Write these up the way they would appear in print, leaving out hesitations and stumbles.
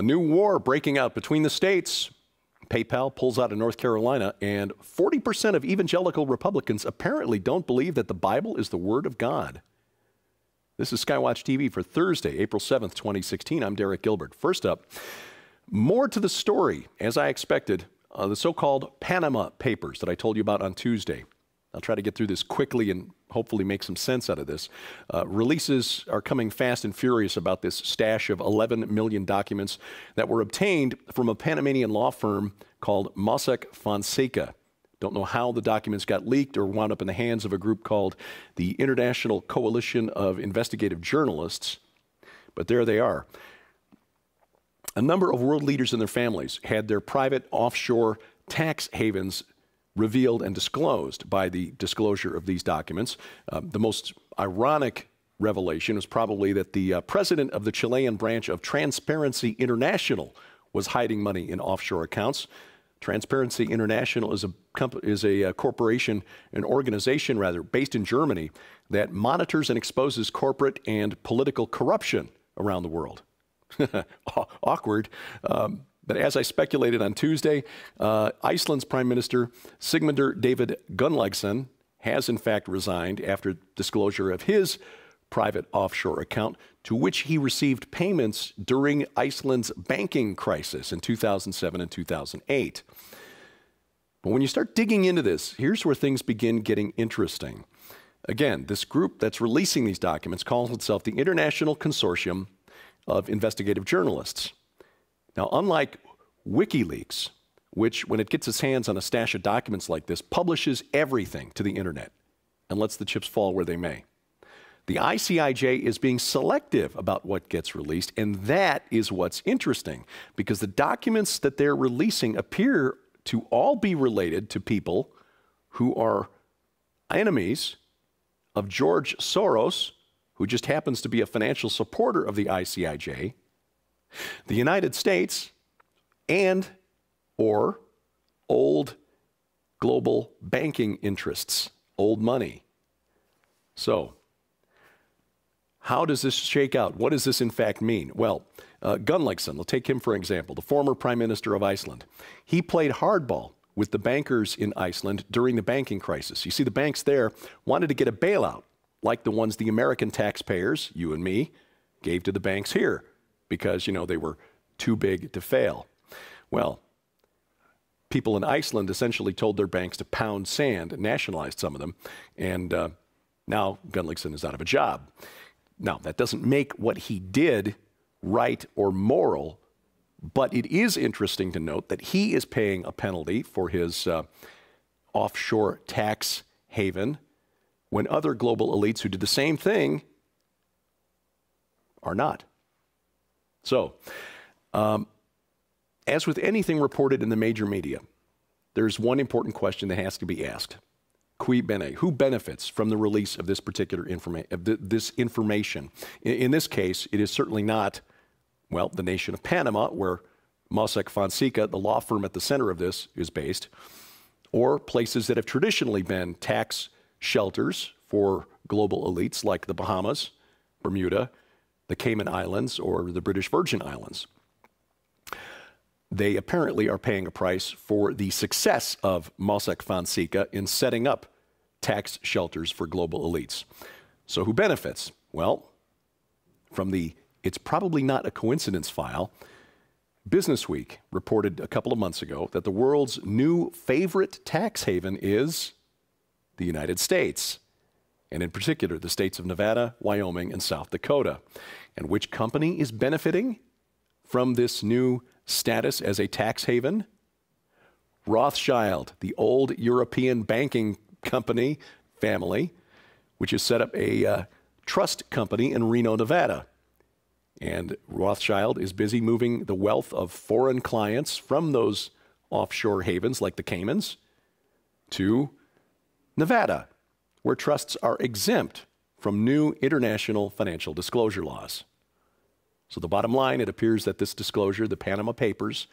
new war breaking out between the states. PayPal pulls out of North Carolina, and 40% of evangelical Republicans apparently don't believe that the Bible is the Word of God. This is SkyWatchTV for Thursday, April 7th, 2016. I'm Derek Gilbert. First up, more to the story, as I expected, the so-called Panama Papers that I told you about on Tuesday. I'll try to get through this quickly and hopefully make some sense out of this. Releases are coming fast and furious about this stash of 11 million documents that were obtained from a Panamanian law firm called Mossack Fonseca. Don't know how the documents got leaked or wound up in the hands of a group called the International Coalition of Investigative Journalists, but there they are. A number of world leaders and their families had their private offshore tax havens revealed and disclosed by the disclosure of these documents. The most ironic revelation was probably that the president of the Chilean branch of Transparency International was hiding money in offshore accounts. Transparency International is a corporation, an organization rather, based in Germany that monitors and exposes corporate and political corruption around the world. Awkward. But as I speculated on Tuesday, Iceland's Prime Minister Sigmundur David Gunnlaugsson has in fact resigned after disclosure of his private offshore account to which he received payments during Iceland's banking crisis in 2007 and 2008. But when you start digging into this, here's where things begin getting interesting. Again, this group that's releasing these documents calls itself the International Consortium of Investigative Journalists. Now, unlike WikiLeaks, which, when it gets its hands on a stash of documents like this, publishes everything to the internet and lets the chips fall where they may, the ICIJ is being selective about what gets released, and that is what's interesting, because the documents that they're releasing appear to all be related to people who are enemies of George Soros, who just happens to be a financial supporter of the ICIJ, the United States, and or old global banking interests, old money. So, how does this shake out? What does this in fact mean? Well, Gunnlaugsson, we'll take him for example, the former Prime Minister of Iceland. He played hardball with the bankers in Iceland during the banking crisis. You see, the banks there wanted to get a bailout, like the ones the American taxpayers, you and me, gave to the banks here, because, you know, they were too big to fail. Well, people in Iceland essentially told their banks to pound sand and nationalized some of them, and now Gunnlaugsson is out of a job. Now, that doesn't make what he did right or moral, but it is interesting to note that he is paying a penalty for his offshore tax haven when other global elites who did the same thing are not. So, as with anything reported in the major media, there's one important question that has to be asked. Cui bene? Who benefits from the release of this particular information? In this case, it is certainly not, well, the nation of Panama, where Mossack Fonseca, the law firm at the center of this, is based, or places that have traditionally been tax shelters for global elites like the Bahamas, Bermuda, the Cayman Islands, or the British Virgin Islands. They apparently are paying a price for the success of Mossack Fonseca in setting up tax shelters for global elites. So who benefits? Well, from the "it's probably not a coincidence" file, Business Week reported a couple of months ago that the world's new favorite tax haven is the United States, and in particular the states of Nevada, Wyoming, and South Dakota. And which company is benefiting from this new status as a tax haven? Rothschild, the old European banking company family, which has set up a trust company in Reno, Nevada. And Rothschild is busy moving the wealth of foreign clients from those offshore havens like the Caymans to Nevada, where trusts are exempt from new international financial disclosure laws. So the bottom line, it appears that this disclosure, the Panama Papers,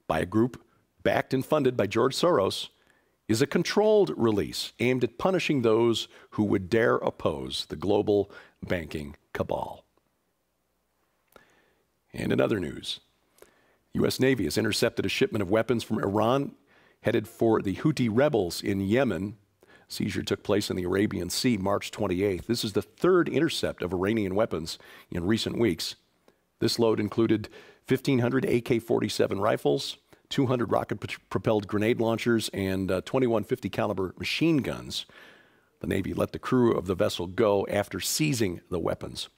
by a group backed and funded by George Soros, is a controlled release aimed at punishing those who would dare oppose the global banking cabal. And in other news, U.S. Navy has intercepted a shipment of weapons from Iran headed for the Houthi rebels in Yemen. Seizure took place in the Arabian Sea March 28th. This is the third intercept of Iranian weapons in recent weeks. This load included 1,500 AK-47 rifles, 200 rocket-propelled grenade launchers, and 2150 caliber machine guns. The Navy let the crew of the vessel go after seizing the weapons.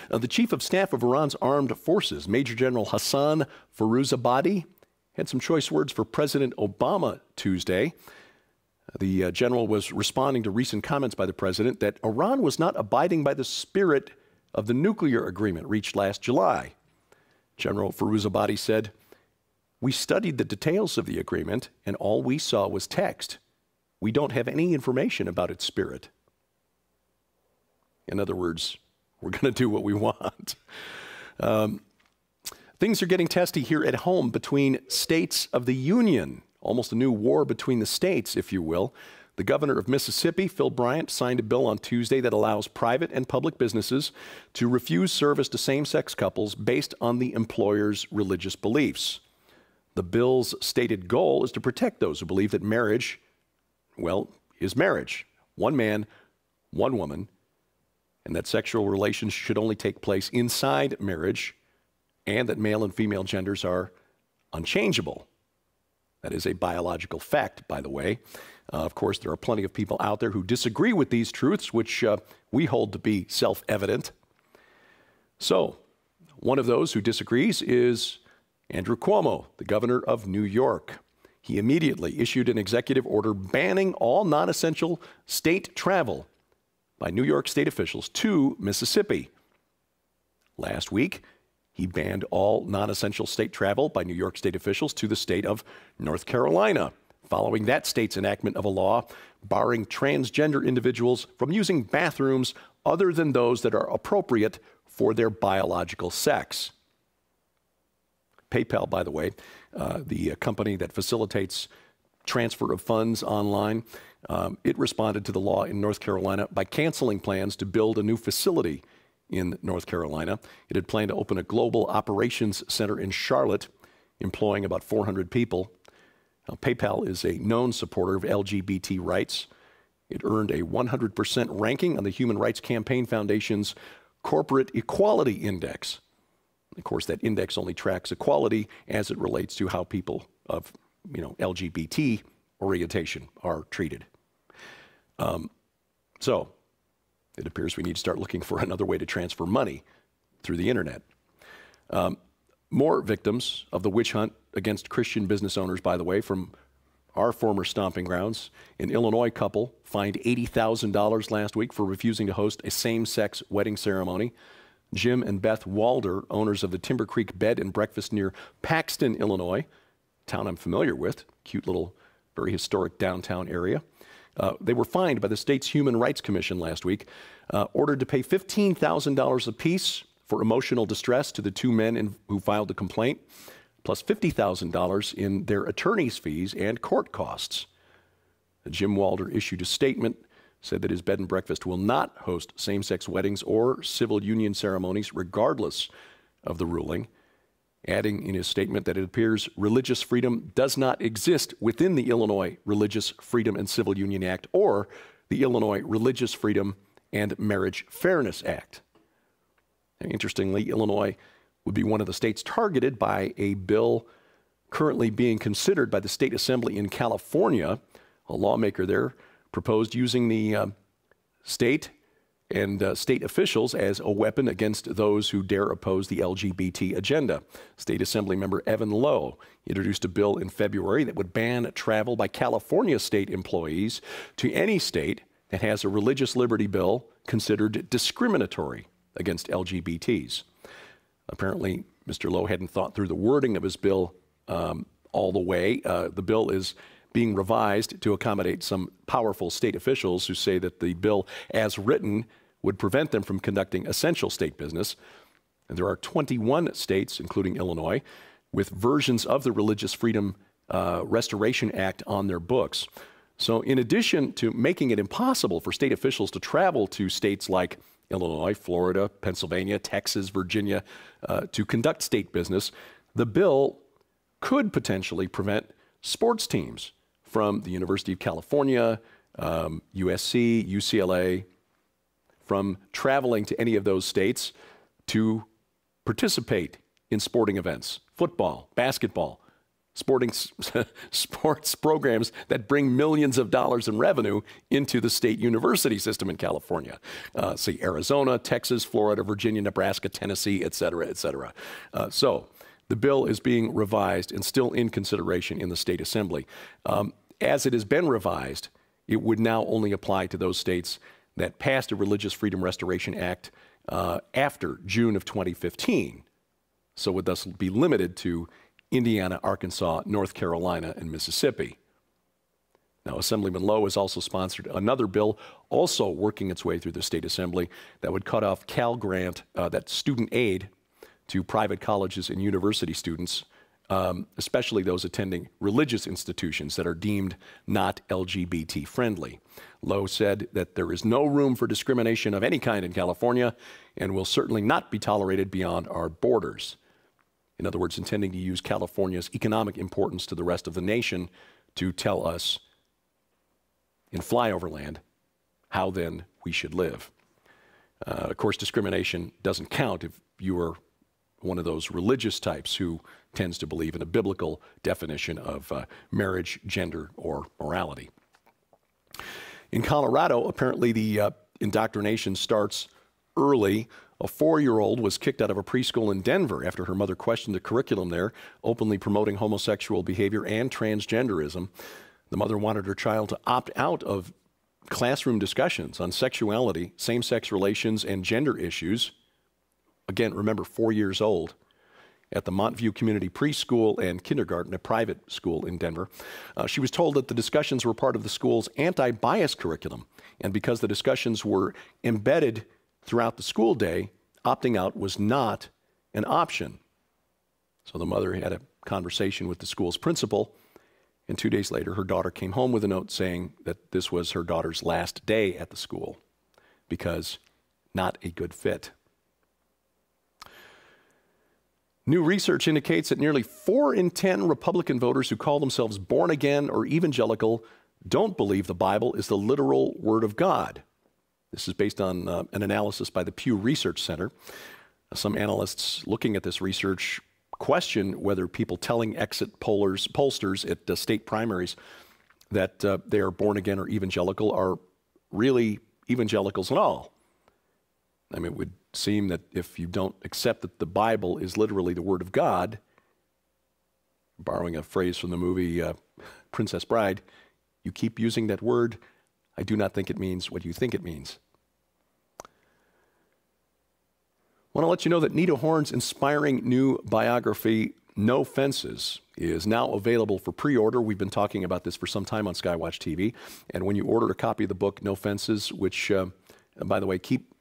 The Chief of Staff of Iran's armed forces, Major General Hassan Firouzabadi, had some choice words for President Obama Tuesday. The general was responding to recent comments by the president that Iran was not abiding by the spirit of the nuclear agreement reached last July. General Firouzabadi said, "We studied the details of the agreement, and all we saw was text. We don't have any information about its spirit." In other words, we're going to do what we want. Things are getting testy here at home between states of the Union. Almost a new war between the states, if you will. The governor of Mississippi, Phil Bryant, signed a bill on Tuesday that allows private and public businesses to refuse service to same-sex couples based on the employer's religious beliefs. The bill's stated goal is to protect those who believe that marriage, well, is marriage. One man, one woman, and that sexual relations should only take place inside marriage, and that male and female genders are unchangeable. That is a biological fact, by the way. Of course, there are plenty of people out there who disagree with these truths, which we hold to be self-evident. So, one of those who disagrees is Andrew Cuomo, the governor of New York. He immediately issued an executive order banning all non-essential state travel by New York state officials to Mississippi. Last week, he banned all non-essential state travel by New York state officials to the state of North Carolina, following that state's enactment of a law barring transgender individuals from using bathrooms other than those that are appropriate for their biological sex. PayPal, by the way, the company that facilitates transfer of funds online, it responded to the law in North Carolina by canceling plans to build a new facility in North Carolina. It had planned to open a global operations center in Charlotte, employing about 400 people. Now, PayPal is a known supporter of LGBT rights. It earned a 100% ranking on the Human Rights Campaign Foundation's Corporate Equality Index. Of course, that index only tracks equality as it relates to how people of, LGBT orientation are treated. So, it appears we need to start looking for another way to transfer money through the internet. More victims of the witch hunt against Christian business owners, by the way, from our former stomping grounds. An Illinois couple fined $80,000 last week for refusing to host a same-sex wedding ceremony. Jim and Beth Walder, owners of the Timber Creek Bed and Breakfast near Paxton, Illinois, a town I'm familiar with, cute little, very historic downtown area. They were fined by the state's Human Rights Commission last week, ordered to pay $15,000 apiece for emotional distress to the two men who filed the complaint, plus $50,000 in their attorney's fees and court costs. Jim Walder issued a statement, said that his bed and breakfast will not host same-sex weddings or civil union ceremonies regardless of the ruling, adding in his statement that it appears religious freedom does not exist within the Illinois Religious Freedom and Civil Union Act or the Illinois Religious Freedom and Marriage Fairness Act. And interestingly, Illinois would be one of the states targeted by a bill currently being considered by the state assembly in California. A lawmaker there proposed using the state and state officials as a weapon against those who dare oppose the LGBT agenda. State Assembly member Evan Lowe introduced a bill in February that would ban travel by California state employees to any state that has a religious liberty bill considered discriminatory against LGBTs. Apparently, Mr. Lowe hadn't thought through the wording of his bill all the way. The bill is being revised to accommodate some powerful state officials who say that the bill as written would prevent them from conducting essential state business. And there are 21 states, including Illinois, with versions of the Religious Freedom Restoration Act on their books. So in addition to making it impossible for state officials to travel to states like Illinois, Florida, Pennsylvania, Texas, Virginia, to conduct state business, The bill could potentially prevent sports teams from the University of California, USC, UCLA, from traveling to any of those states to participate in sporting events, football, basketball, sports programs that bring millions of dollars in revenue into the state university system in California. See Arizona, Texas, Florida, Virginia, Nebraska, Tennessee, et cetera, et cetera. So the bill is being revised and still in consideration in the state assembly. As it has been revised, it would now only apply to those states that passed a Religious Freedom Restoration Act after June of 2015. So would thus be limited to Indiana, Arkansas, North Carolina, and Mississippi. Now, Assemblyman Lowe has also sponsored another bill, also working its way through the state assembly, that would cut off Cal Grant, that student aid to private colleges and university students, especially those attending religious institutions that are deemed not LGBT friendly. Lowe said that there is no room for discrimination of any kind in California and will certainly not be tolerated beyond our borders. In other words, intending to use California's economic importance to the rest of the nation to tell us in flyover land how then we should live. Of course, discrimination doesn't count if you are one of those religious types who tends to believe in a biblical definition of marriage, gender, or morality. In Colorado, apparently the indoctrination starts early. A 4-year-old was kicked out of a preschool in Denver after her mother questioned the curriculum there, openly promoting homosexual behavior and transgenderism. The mother wanted her child to opt out of classroom discussions on sexuality, same-sex relations, and gender issues. Again, remember, 4 years old, at the Montview Community Preschool and Kindergarten, a private school in Denver. She was told that the discussions were part of the school's anti-bias curriculum, and because the discussions were embedded throughout the school day, opting out was not an option. So the mother had a conversation with the school's principal, and 2 days later, her daughter came home with a note saying that this was her daughter's last day at the school because not a good fit. New research indicates that nearly 4 in 10 Republican voters who call themselves born again or evangelical don't believe the Bible is the literal Word of God. This is based on an analysis by the Pew Research Center. Some analysts looking at this research question whether people telling exit pollsters at state primaries that they are born again or evangelical are really evangelicals at all. I mean, it would seem that if you don't accept that the Bible is literally the Word of God, borrowing a phrase from the movie Princess Bride, you keep using that word, I do not think it means what you think it means. I want to let you know that Nita Horn's inspiring new biography, No Fences, is now available for pre-order. We've been talking about this for some time on SkyWatch TV. And when you order a copy of the book, No Fences, which, by the way, keep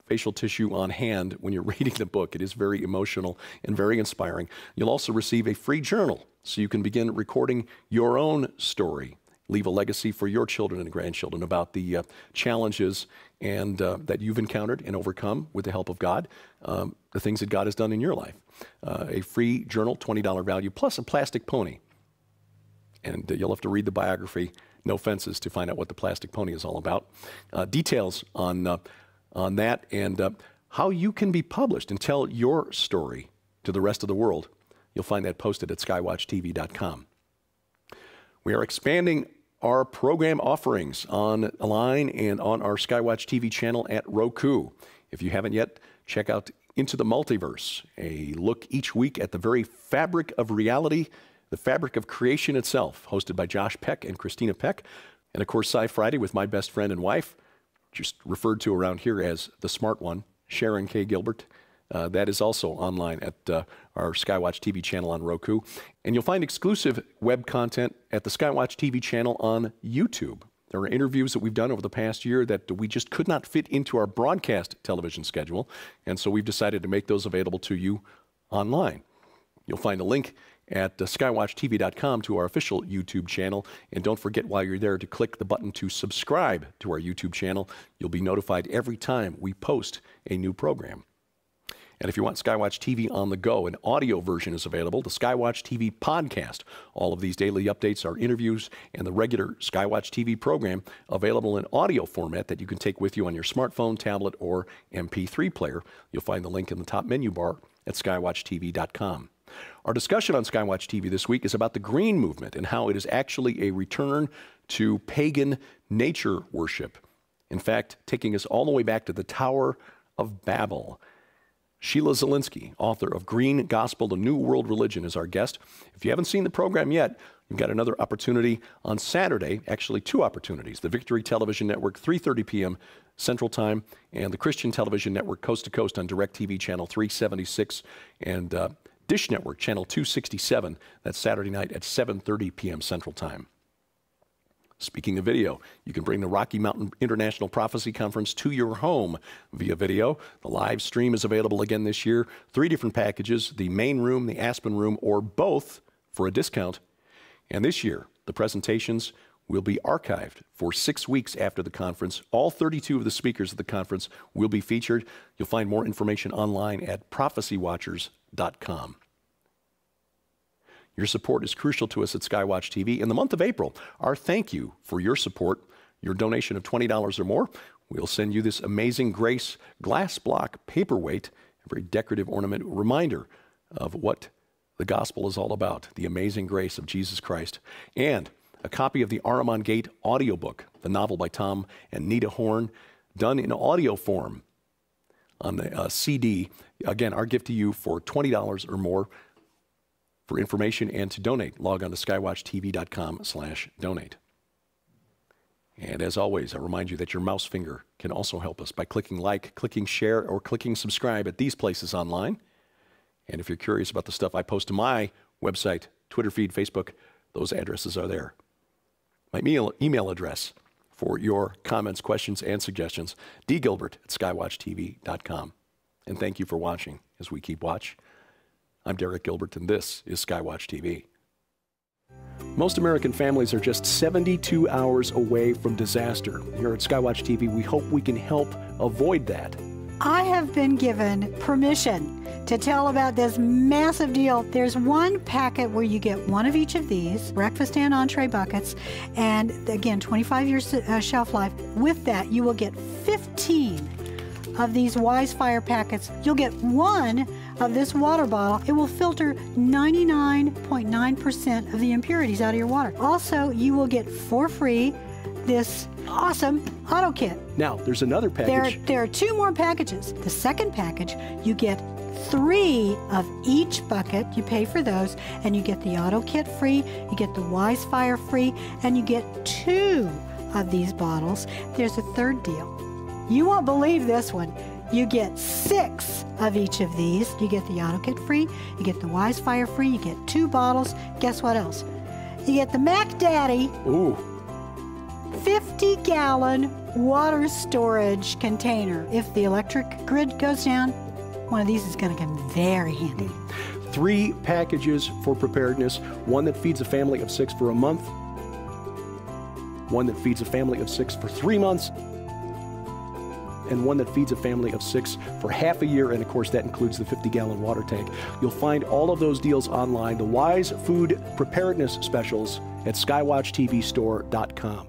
facial tissue on hand when you're reading the book. It is very emotional and very inspiring. You'll also receive a free journal so you can begin recording your own story. Leave a legacy for your children and grandchildren about the challenges and that you've encountered and overcome with the help of God, the things that God has done in your life. A free journal, $20 value, plus a plastic pony. And you'll have to read the biography, No Fences, to find out what the plastic pony is all about. Details on that and how you can be published and tell your story to the rest of the world. You'll find that posted at skywatchtv.com. We are expanding our program offerings online and on our SkyWatch TV channel at Roku. If you haven't yet, check out Into the Multiverse, a look each week at the very fabric of reality, the fabric of creation itself, hosted by Josh Peck and Christina Peck. And of course, Sci Friday with my best friend and wife, just referred to around here as the smart one, Sharon K. Gilbert. That is also online at our SkyWatch TV channel on Roku. And you'll find exclusive web content at the SkyWatch TV channel on YouTube. There are interviews that we've done over the past year that we just could not fit into our broadcast television schedule, and so we've decided to make those available to you online. You'll find a link at skywatchtv.com to our official YouTube channel, and don't forget while you're there to click the button to subscribe to our YouTube channel. You'll be notified every time we post a new program. And if you want SkyWatch TV on the go, an audio version is available, the SkyWatch TV podcast. All of these daily updates are interviews and the regular SkyWatch TV program available in audio format that you can take with you on your smartphone, tablet, or MP3 player. You'll find the link in the top menu bar at skywatchtv.com. Our discussion on SkyWatch TV this week is about the green movement and how it is actually a return to pagan nature worship. In fact, taking us all the way back to the Tower of Babel. Sheila Zielinski, author of Green Gospel, The New World Religion, is our guest. If you haven't seen the program yet, you've got another opportunity on Saturday, actually two opportunities. The Victory Television Network, 3:30 p.m. Central Time, and the Christian Television Network, Coast to Coast on DirecTV Channel 376, and Dish Network, Channel 267. That's Saturday night at 7:30 p.m. Central Time. Speaking of video, you can bring the Rocky Mountain International Prophecy Conference to your home via video. The live stream is available again this year. 3 different packages, the main room, the Aspen room, or both for a discount. And this year, the presentations will be archived for 6 weeks after the conference. All 32 of the speakers of the conference will be featured. You'll find more information online at prophecywatchers.com. Your support is crucial to us at SkyWatch TV. In the month of April, our thank you for your support, your donation of $20 or more, we'll send you this Amazing Grace glass block paperweight, a very decorative ornament reminder of what the gospel is all about, the amazing grace of Jesus Christ, and a copy of the Aramon Gate audiobook, the novel by Tom and Nita Horn, done in audio form on the CD. Again, our gift to you for $20 or more. For information and to donate, log on to skywatchtv.com/donate. And as always, I remind you that your mouse finger can also help us by clicking like, clicking share, or clicking subscribe at these places online. And if you're curious about the stuff I post to my website, Twitter feed, Facebook, those addresses are there. My email address for your comments, questions, and suggestions, dgilbert@skywatchtv.com. And thank you for watching as we keep watch. I'm Derek Gilbert, and this is SkyWatch TV. Most American families are just 72 hours away from disaster. Here at SkyWatch TV, we hope we can help avoid that. I have been given permission to tell about this massive deal. There's one packet where you get one of each of these, breakfast and entree buckets, and again, 25 years shelf life. With that, you will get 15 of these Wise Fire packets. You'll get one of this water bottle. It will filter 99.9% of the impurities out of your water. Also, you will get for free this awesome auto kit. Now, there's another package. There are 2 more packages. The second package, you get 3 of each bucket. You pay for those, and you get the auto kit free, you get the Wise Fire free, and you get 2 of these bottles. There's a third deal. You won't believe this one. You get 6 of each of these. You get the auto kit free, you get the Wise Fire free, you get 2 bottles. Guess what else? You get the Mac Daddy 50-gallon water storage container. If the electric grid goes down, one of these is going to come very handy. 3 packages for preparedness, one that feeds a family of 6 for a month, one that feeds a family of 6 for 3 months, and one that feeds a family of 6 for half a year, and of course that includes the 50-gallon water tank. You'll find all of those deals online, the Wise Food Preparedness Specials at skywatchtvstore.com.